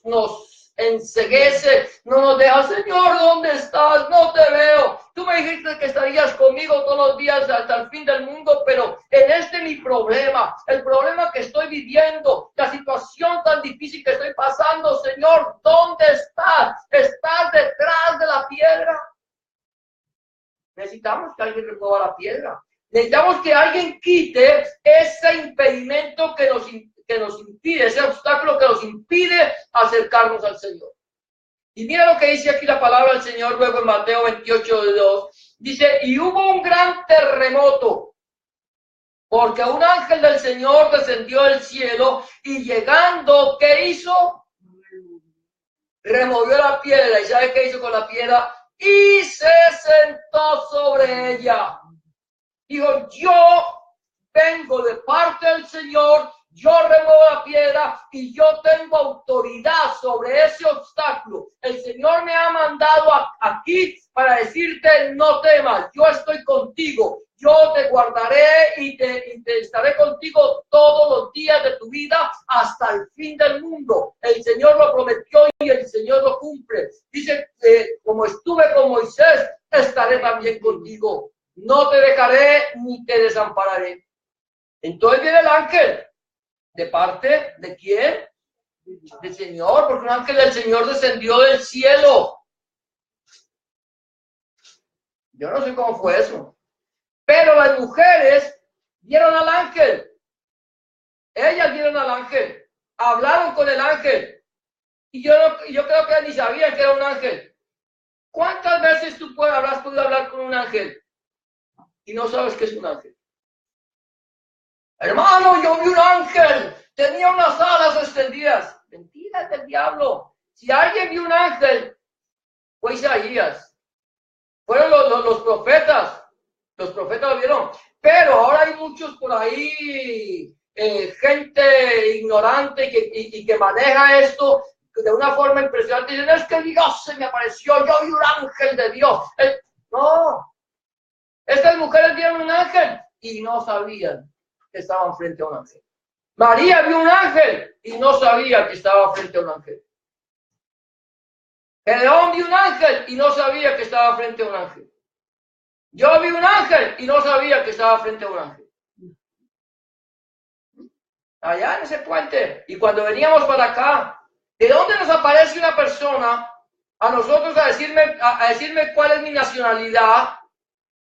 nos enceguece, no nos deja. Señor, ¿dónde estás? No te veo. Tú me dijiste que estarías conmigo todos los días hasta el fin del mundo, pero en mi problema, el problema que estoy viviendo, la situación tan difícil que estoy pasando, Señor, ¿dónde estás? ¿Estás detrás de la piedra? Necesitamos que alguien remueva la piedra. Necesitamos que alguien quite ese impedimento que nos impide, ese obstáculo que nos impide acercarnos al Señor. Y mira lo que dice aquí la palabra del Señor luego en Mateo 28:2. Dice, y hubo un gran terremoto, porque un ángel del Señor descendió del cielo y llegando, ¿qué hizo? Removió la piedra. ¿Y sabe qué hizo con la piedra? Y se sentó sobre ella. Dijo, yo vengo de parte del Señor, yo remuevo la piedra y yo tengo autoridad sobre ese obstáculo. El Señor me ha mandado aquí para decirte, no temas, yo estoy contigo, yo te guardaré y te estaré contigo todos los días de tu vida hasta el fin del mundo. El Señor lo prometió y el Señor lo cumple. Dice, como estuve con Moisés, estaré también contigo. No te dejaré ni te desampararé. Entonces viene el ángel. ¿De parte de quién? Del Señor, porque un ángel del Señor descendió del cielo. Yo no sé cómo fue eso. Pero las mujeres vieron al ángel. Ellas vieron al ángel. Hablaron con el ángel. Y yo creo que ni sabían que era un ángel. ¿Cuántas veces tú habrás podido hablar con un ángel y no sabes que es un ángel? Hermano, yo vi un ángel, tenía unas alas extendidas. Mentiras del diablo. Si alguien vio un ángel, fue Isaías. Fueron los profetas. Los profetas lo vieron. Pero ahora hay muchos por ahí, gente ignorante y que maneja esto de una forma impresionante. Dicen, es que Dios se me apareció, yo vi un ángel de Dios. No. Estas mujeres vieron un ángel y no sabían que estaban frente a un ángel. María vio un ángel y no sabía que estaba frente a un ángel. Gedeón vio un ángel y no sabía que estaba frente a un ángel. Yo vi un ángel y no sabía que estaba frente a un ángel. Allá en ese puente. Y cuando veníamos para acá, ¿de dónde nos aparece una persona a nosotros a decirme cuál es mi nacionalidad?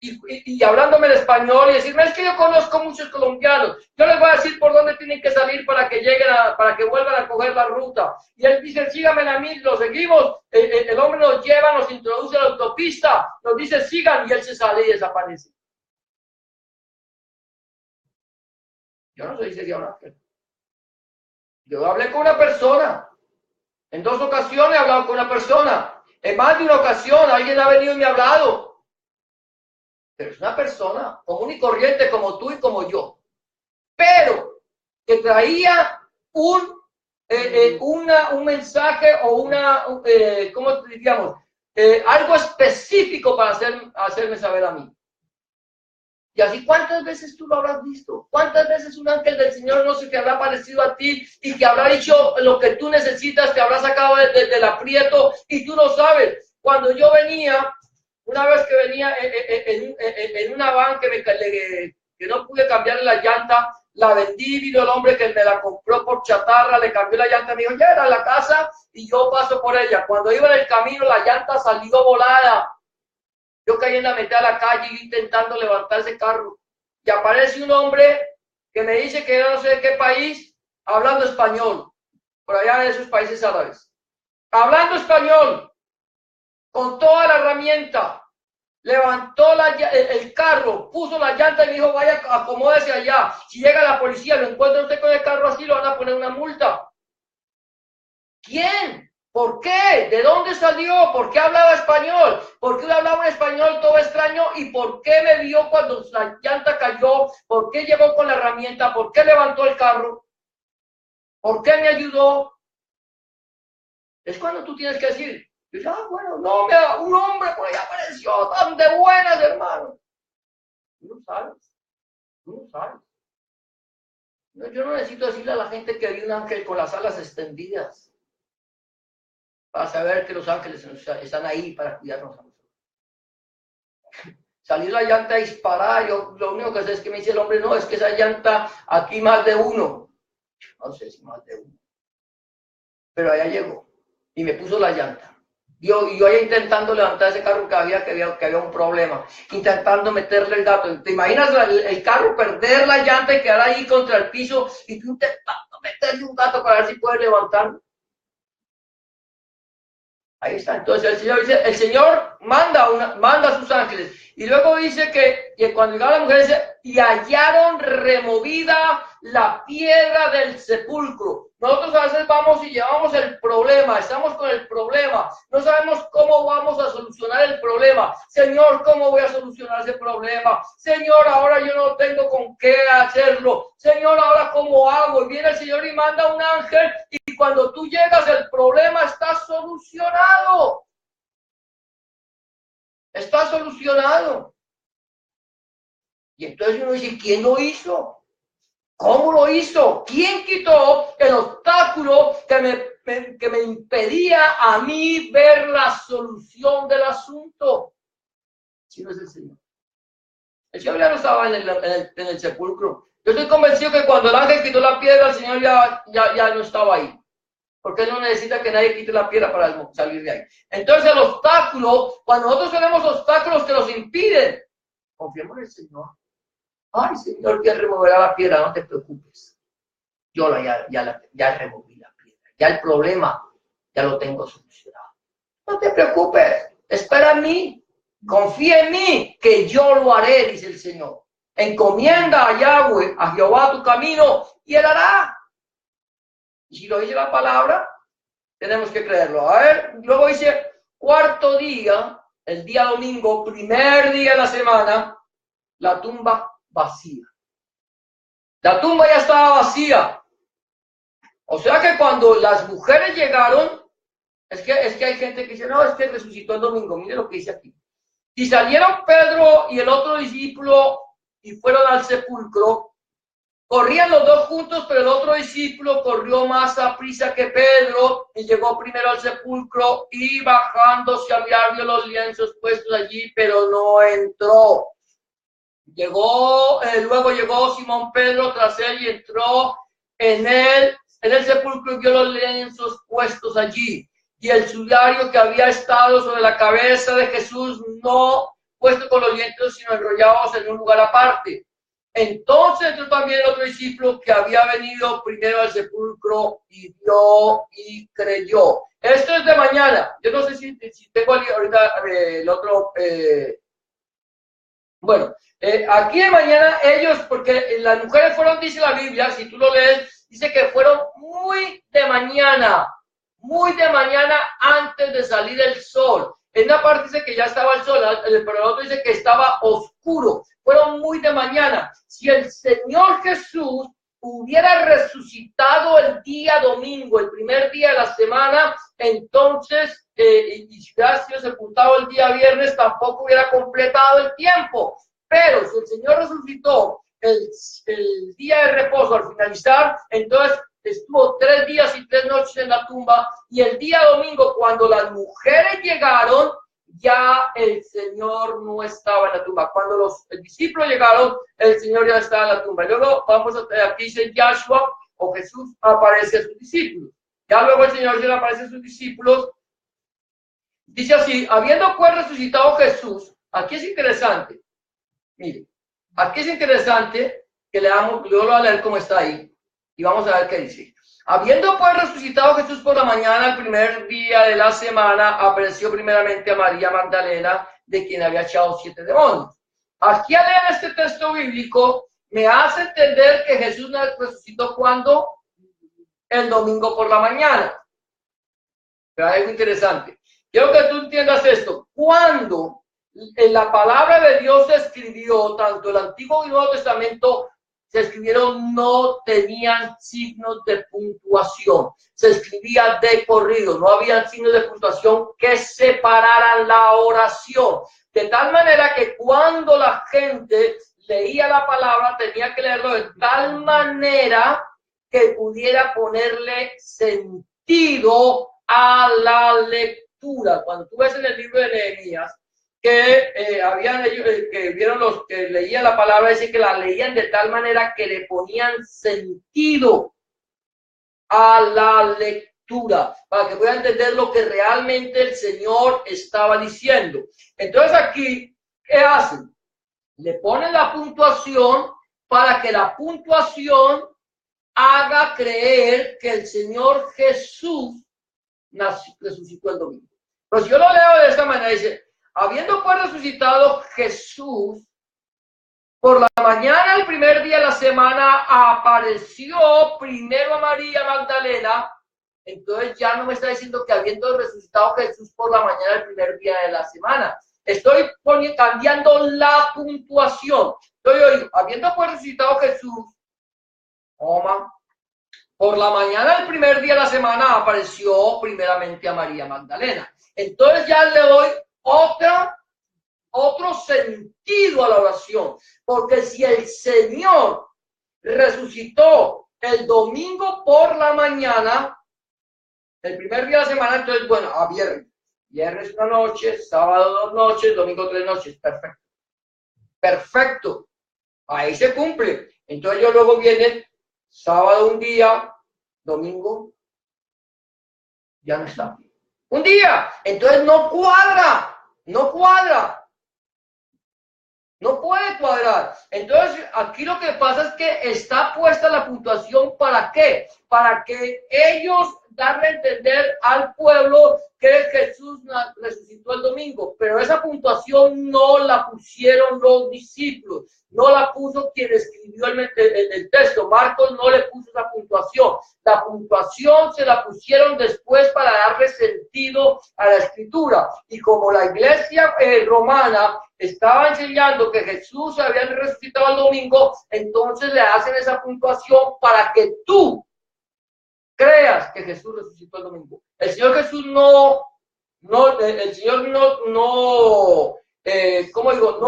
Y hablándome en español y decirme, es que yo conozco muchos colombianos, yo les voy a decir por dónde tienen que salir para que lleguen para que vuelvan a coger la ruta. Y él dice, síganme a mí, lo seguimos, el hombre nos lleva, nos introduce a la autopista, nos dice, sigan, y él se sale y desaparece. Yo no sé si sería un ángel. Yo hablé con una persona, en 2 ocasiones he hablado con una persona, en más de una ocasión alguien ha venido y me ha hablado. Pero es una persona común y corriente como tú y como yo, pero que traía un mensaje o ¿cómo diríamos? Algo específico para hacerme saber a mí. Y así, ¿cuántas veces tú lo habrás visto? ¿Cuántas veces un ángel del Señor no se te habrá aparecido a ti y te habrá dicho lo que tú necesitas, te habrá sacado del aprieto y tú no sabes? Cuando yo venía, una vez que venía en una van que no pude cambiarle la llanta, la vendí, vino el hombre que me la compró por chatarra, le cambió la llanta, me dijo, ya era la casa y yo paso por ella. Cuando iba en el camino, la llanta salió volada. Yo caí en la mitad de la calle intentando levantar ese carro. Y aparece un hombre que me dice que yo no sé de qué país, hablando español, por allá de esos países árabes. Hablando español, con toda la herramienta, levantó el carro, puso la llanta y me dijo, vaya, acomódese allá. Si llega la policía, lo encuentra usted con el carro así, lo van a poner una multa. ¿Quién? ¿Por qué? ¿De dónde salió? ¿Por qué hablaba español? ¿Por qué hablaba un español todo extraño? ¿Y por qué me vio cuando la llanta cayó? ¿Por qué llegó con la herramienta? ¿Por qué levantó el carro? ¿Por qué me ayudó? Es cuando tú tienes que decir, bueno, no, un hombre por ahí apareció tan de buenas, hermano. Tú no sabes, tú no sabes. Yo no necesito decirle a la gente que vi un ángel con las alas extendidas para saber que los ángeles están ahí para cuidarnos a nosotros. Salir la llanta a disparar, yo lo único que sé es que me dice el hombre, no, es que esa llanta aquí más de uno. No sé si más de uno. Pero allá llegó y me puso la llanta. Y yo allá intentando levantar ese carro que había un problema, intentando meterle el gato. ¿Te imaginas el carro perder la llanta y quedar ahí contra el piso y tú intentando meterle un gato para ver si puedes levantarlo? Ahí está. Entonces el Señor dice, el Señor manda a sus ángeles. Y luego dice que cuando llegaba la mujer dice, y hallaron removida la piedra del sepulcro. Nosotros a veces vamos y llevamos el problema, estamos con el problema, no sabemos cómo vamos a solucionar el problema. Señor, ¿cómo voy a solucionar ese problema? Señor, ahora yo no tengo con qué hacerlo. Señor, ahora ¿cómo hago? Y viene el Señor y manda un ángel y cuando tú llegas el problema está solucionado. Está solucionado. Y entonces uno dice, ¿quién lo hizo? ¿Cómo lo hizo? ¿Quién quitó el obstáculo que me impedía a mí ver la solución del asunto? Si no es el Señor. El Señor ya no estaba en el sepulcro. Yo estoy convencido que cuando el ángel quitó la piedra, el Señor ya no estaba ahí. Porque Él no necesita que nadie quite la piedra para salir de ahí. Entonces el obstáculo, cuando nosotros tenemos obstáculos que nos impiden, confiemos en el Señor. Ay, Señor, ya removerá la piedra, no te preocupes. Yo ya removí la piedra. Ya el problema ya lo tengo solucionado. No te preocupes, espera en mí. Confía en mí, que yo lo haré, dice el Señor. Encomienda a Yahweh, a Jehová tu camino, y Él hará. Y si lo dice la palabra, tenemos que creerlo. A ver, luego dice, cuarto día, el día domingo, primer día de la semana, la tumba vacía. La tumba ya estaba vacía. O sea que cuando las mujeres llegaron, es que hay gente que dice, no, es que resucitó el domingo. Mire lo que dice aquí. Y salieron Pedro y el otro discípulo y fueron al sepulcro. Corrían los dos juntos, pero el otro discípulo corrió más a prisa que Pedro y llegó primero al sepulcro y bajándose había visto los lienzos puestos allí, pero no entró. Luego llegó Simón Pedro tras él y entró en el sepulcro y vio los lienzos puestos allí. Y el sudario que había estado sobre la cabeza de Jesús, no puesto con los lienzos, sino enrollados en un lugar aparte. Entonces entró también el otro discípulo que había venido primero al sepulcro y vio y creyó. Esto es de mañana. Yo no sé si tengo ahorita el otro. Bueno, aquí de mañana ellos, porque las mujeres fueron, dice la Biblia, si tú lo lees, dice que fueron muy de mañana antes de salir el sol. En una parte dice que ya estaba el sol, pero el otro dice que estaba oscuro. Fueron muy de mañana. Si el Señor Jesús hubiera resucitado el día domingo, el primer día de la semana, entonces, y si hubiera sido sepultado el día viernes, tampoco hubiera completado el tiempo. Pero si el Señor resucitó el día de reposo al finalizar, entonces estuvo 3 días y 3 noches en la tumba, y el día domingo, cuando las mujeres llegaron, ya el Señor no estaba en la tumba. Cuando los discípulos llegaron, el Señor ya estaba en la tumba. Luego vamos a aquí dice Yahshua o Jesús aparece a sus discípulos. Ya luego el Señor se le aparece a sus discípulos. Dice así, habiendo pues resucitado Jesús, aquí es interesante. Mire, aquí es interesante que leamos, yo lo voy a leer como está ahí y vamos a ver qué dice. Habiendo pues resucitado Jesús por la mañana, el primer día de la semana, apareció primeramente a María Magdalena, de quien había echado 7 demonios. Aquí al leer este texto bíblico, me hace entender que Jesús resucitó cuando el domingo por la mañana. Pero hay algo interesante. Quiero que tú entiendas esto. Cuando en la palabra de Dios se escribió, tanto el Antiguo y el Nuevo Testamento se escribieron, no tenían signos de puntuación. Se escribía de corrido, no había signos de puntuación que separaran la oración. De tal manera que cuando la gente leía la palabra, tenía que leerlo de tal manera que pudiera ponerle sentido a la lectura. Cuando tú ves en el libro de Nehemías, que habían ellos, que vieron los que leían la palabra, dice que la leían de tal manera que le ponían sentido a la lectura, para que puedan entender lo que realmente el Señor estaba diciendo. Entonces aquí, ¿qué hacen? Le ponen la puntuación para que la puntuación haga creer que el Señor Jesús resucitó el domingo. Pues yo lo leo de esta manera, dice, habiendo pues resucitado Jesús, por la mañana, el primer día de la semana, apareció primero a María Magdalena. Entonces ya no me está diciendo que habiendo resucitado Jesús por la mañana, el primer día de la semana. Estoy cambiando la puntuación. Estoy habiendo pues resucitado Jesús, por la mañana, el primer día de la semana, apareció primeramente a María Magdalena. Entonces ya le doy otro sentido a la oración, porque si el Señor resucitó el domingo por la mañana, el primer día de la semana, entonces, bueno, a viernes una noche, sábado 2 noches, domingo 3 noches, perfecto. Perfecto, ahí se cumple. Entonces yo luego viene sábado un día, domingo, ya no está. Un día, entonces no cuadra. No puede cuadrar. Entonces, aquí lo que pasa es que está puesta la puntuación, ¿para qué? Para que ellos darle a entender al pueblo que Jesús resucitó el domingo. Pero esa puntuación no la pusieron los discípulos, no la puso quien escribió el texto. Marcos no le puso esa puntuación. La puntuación se la pusieron después para darle sentido a la escritura. Y como la iglesia romana estaba enseñando que Jesús se había resucitado el domingo, entonces le hacen esa puntuación para que tú creas que Jesús resucitó el domingo. El Señor Jesús no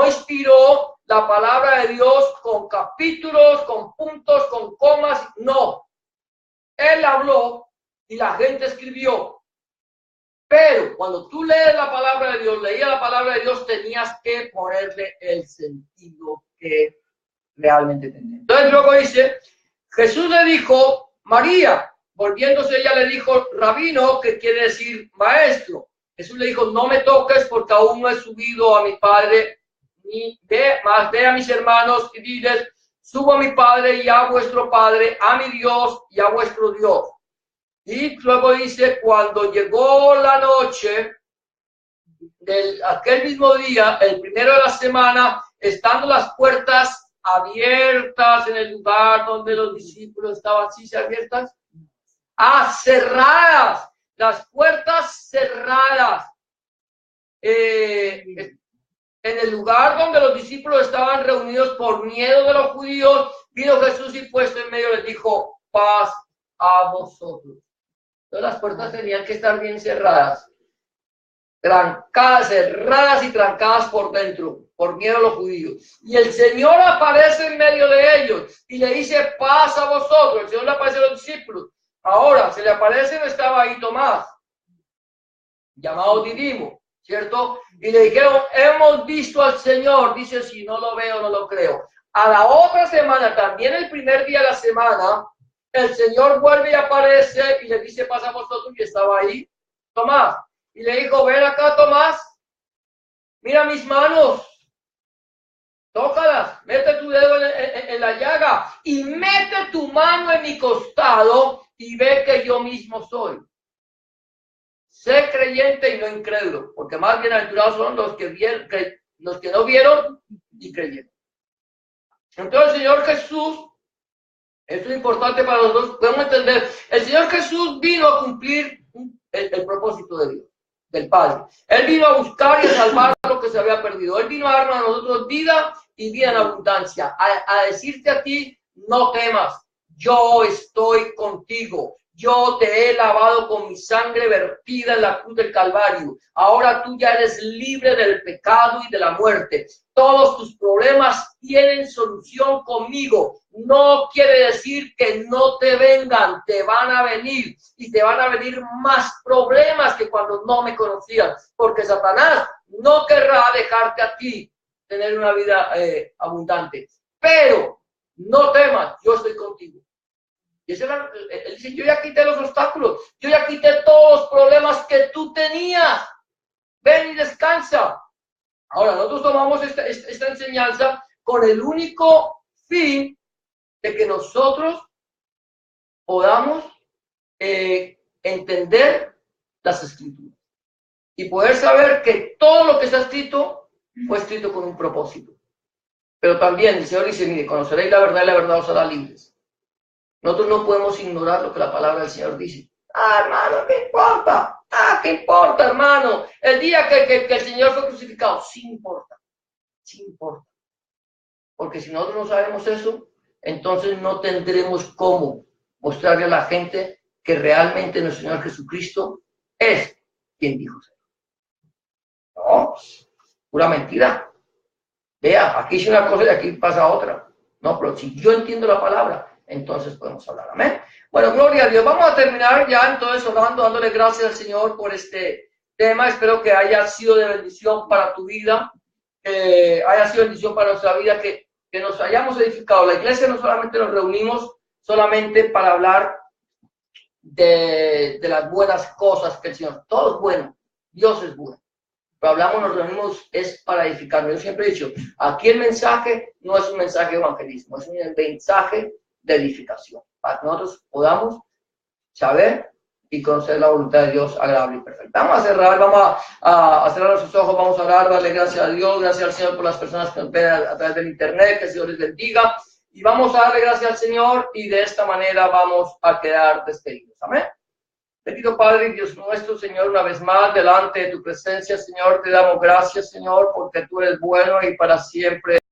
inspiró la palabra de Dios con capítulos, con puntos, con comas, no. Él habló y la gente escribió. Pero cuando tú lees la palabra de Dios, leías la palabra de Dios, tenías que ponerle el sentido que realmente tenía. Entonces luego dice, Jesús le dijo, María, volviéndose ella le dijo, rabino, que quiere decir maestro. Jesús le dijo, no me toques porque aún no he subido a mi Padre, ve a mis hermanos y diles, subo a mi Padre y a vuestro Padre, a mi Dios y a vuestro Dios. Y luego dice, cuando llegó la noche de aquel mismo día, el primero de la semana, estando las puertas abiertas en el lugar donde los discípulos estaban, ¿sí abiertas? Cerradas, las puertas cerradas. En el lugar donde los discípulos estaban reunidos por miedo de los judíos, vino Jesús y puesto en medio les dijo, paz a vosotros. Entonces las puertas tenían que estar bien cerradas, trancadas, cerradas y trancadas por dentro, por miedo a los judíos. Y el Señor aparece en medio de ellos y le dice, paz a vosotros. El Señor le aparece a los discípulos. Ahora, se le aparece, no estaba ahí Tomás, llamado Didimo, ¿cierto? Y le dijeron, hemos visto al Señor. Dice, si no lo veo, no lo creo. A la otra semana, también el primer día de la semana, el Señor vuelve y aparece y le dice, pasa a vosotros, y estaba ahí Tomás. Y le dijo, ven acá, Tomás, mira mis manos, tócalas, mete tu dedo en la llaga y mete tu mano en mi costado y ve que yo mismo soy. Sé creyente y no incrédulo, porque más bienaventurados son los que no vieron y creyeron. Entonces el Señor Jesús, esto es importante para nosotros, podemos entender, el Señor Jesús vino a cumplir el propósito de Dios, del Padre. Él vino a buscar y a salvar lo que se había perdido. Él vino a darnos a nosotros vida y vida en abundancia. A decirte a ti, no temas, yo estoy contigo. Yo te he lavado con mi sangre vertida en la cruz del Calvario. Ahora tú ya eres libre del pecado y de la muerte. Todos tus problemas tienen solución conmigo. No quiere decir que no te vengan, te van a venir y te van a venir más problemas que cuando no me conocían, porque Satanás no querrá dejarte a ti tener una vida abundante. Pero no temas, yo estoy contigo. Y él dice, yo ya quité los obstáculos, yo ya quité todos los problemas que tú tenías. Ven y descansa. Ahora, nosotros tomamos esta enseñanza con el único fin de que nosotros podamos entender las Escrituras y poder saber que todo lo que está escrito fue escrito con un propósito. Pero también el Señor dice, mire, conoceréis la verdad y la verdad os hará libres. Nosotros no podemos ignorar lo que la palabra del Señor dice. Hermano, ¿qué importa? ¿Qué importa, hermano? El día que el Señor fue crucificado, sí importa. Sí importa. Porque si nosotros no sabemos eso, entonces no tendremos cómo mostrarle a la gente que realmente nuestro Señor Jesucristo es quien dijo ser. No, pura mentira. Vea, aquí dice una cosa y aquí pasa otra. No, pero si yo entiendo la palabra, entonces podemos hablar. Amén. Bueno, gloria a Dios. Vamos a terminar ya entonces orando, dándole gracias al Señor por este tema. Espero que haya sido de bendición para tu vida, haya sido bendición para nuestra vida, que nos hayamos edificado. La iglesia no solamente nos reunimos solamente para hablar de las buenas cosas que el Señor, todo es bueno, Dios es bueno. Pero nos reunimos es para edificarnos. Yo siempre he dicho, aquí el mensaje no es un mensaje de evangelismo, es un mensaje de edificación, para que nosotros podamos saber y conocer la voluntad de Dios agradable y perfecta. Vamos a cerrar, vamos a cerrar nuestros ojos, vamos a orar, darle gracias a Dios, gracias al Señor por las personas que nos ven a través del internet, que el Señor les bendiga, y vamos a darle gracias al Señor, y de esta manera vamos a quedar despedidos. Amén. Bendito Padre y Dios nuestro, Señor, una vez más delante de tu presencia, Señor, te damos gracias, Señor, porque tú eres bueno y para siempre